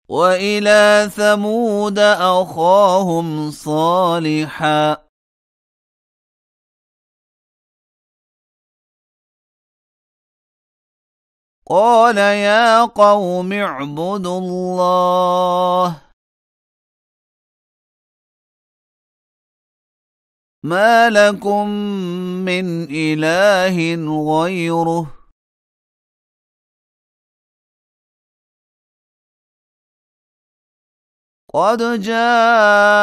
وإلى ثمود أخاهم صالحا قال يا قوم اعبدوا الله ما لكم من إله غيره قد جاءتكم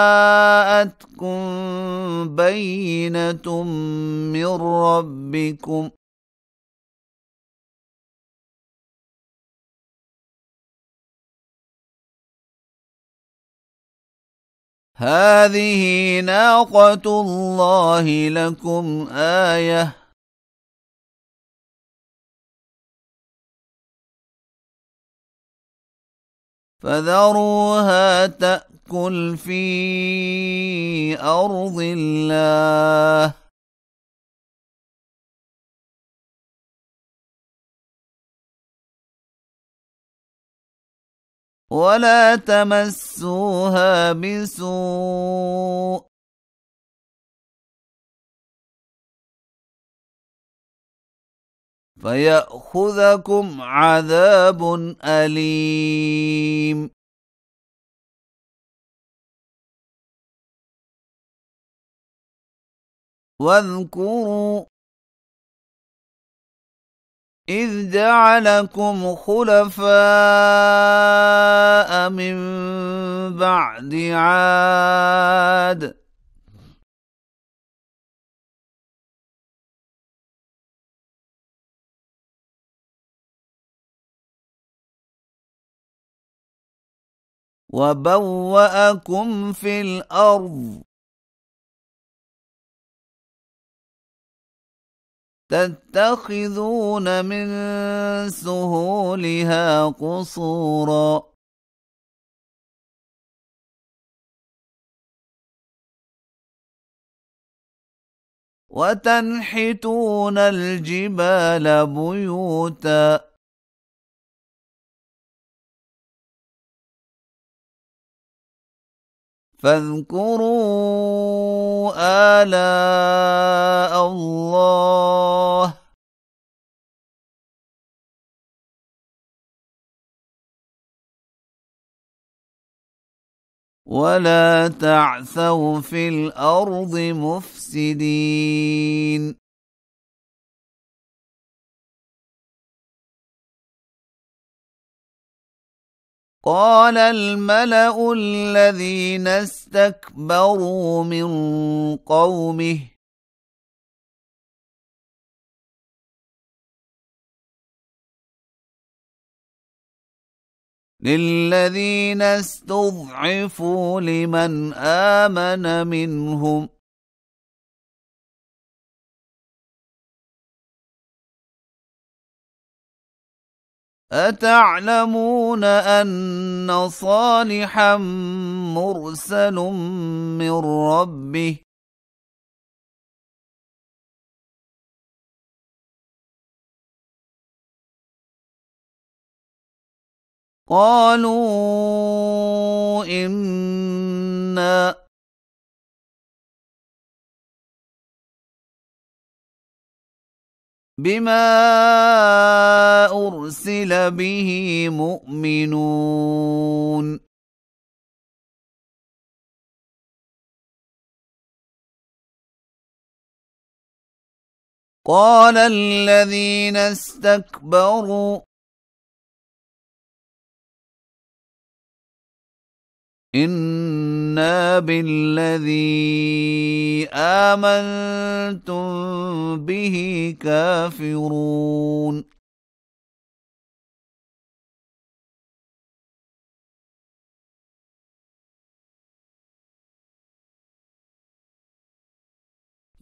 بينة من ربكم هذه ناقة الله لكم آية فذروها تأكل في أرض الله ولا تمسوها بسوء فيأخذكم عذاب أليم واذكروا إذ جعلكم خلفاء من بعد عاد وبوأكم في الأرض تتخذون من سهولها قصورا وتنحتون الجبال بيوتا فاذكروا آلاء الله ولا تعثوا في الأرض مفسدين قال الملأ الذين استكبروا من قومه للذين استضعفوا لمن آمن منهم أتعلمون أن صالحا مرسل من ربه قالوا إنا بما أرسل به مؤمنون قال الذين استكبروا إنا بالذي آمنتم به كافرون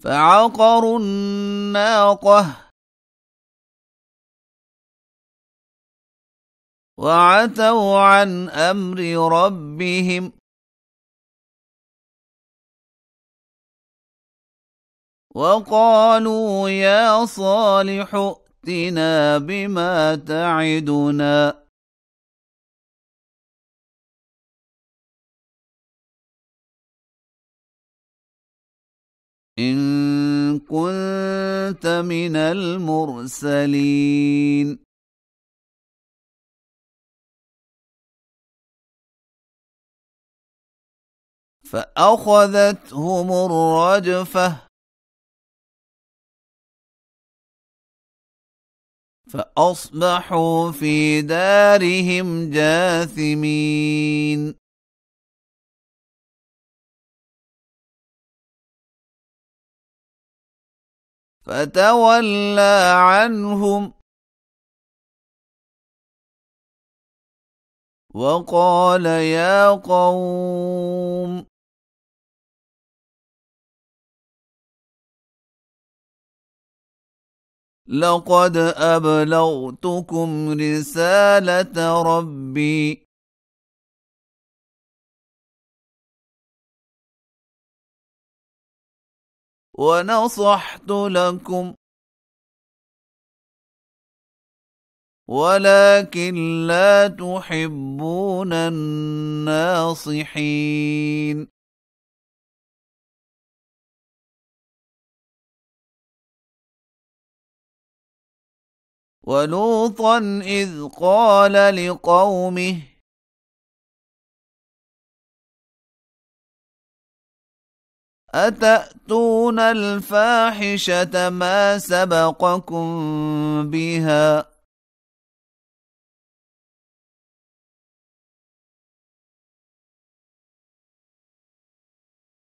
فعقروا الناقة وعتوا عن أمر ربهم وقالوا يا صالح ائتنا بما تعدنا إن كنت من المرسلين فأخذتهم الرجفة فأصبحوا في دارهم جاثمين فتولى عنهم وقال يا قوم لقد أبلغتكم رسالة ربي ونصحت لكم ولكن لا تحبون الناصحين ولوطا إذ قال لقومه أتأتون الفاحشة ما سبقكم بها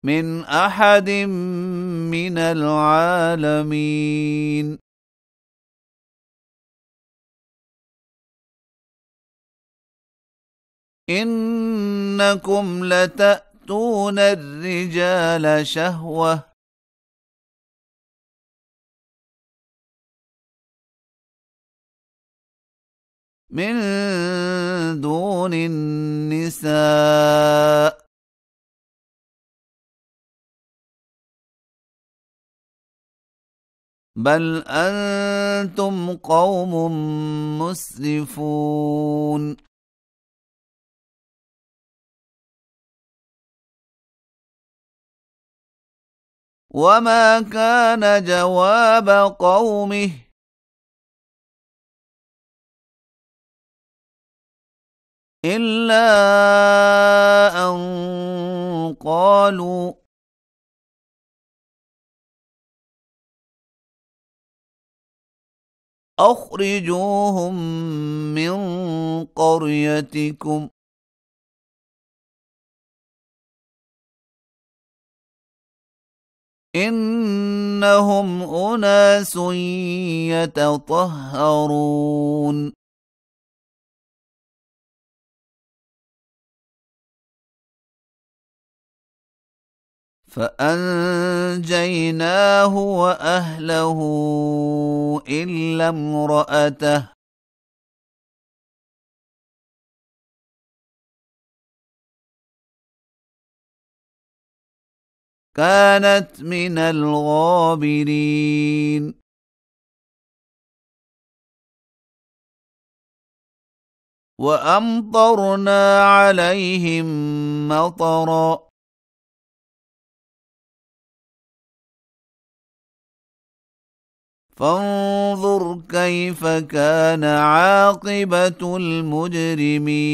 من أحد من العالمين إنكم لتأتون الرجال شهوة من دون النساء بل أنتم قوم مسرفون وما كان جواب قومه إلا أن قالوا أخرجوهم من قريتكم إنهم أناس يتطهرون فأنجيناه وأهله إلا امرأته كانت من الغابرين وأمطرنا عليهم مطرا فانظر كيف كان عاقبة المجرمين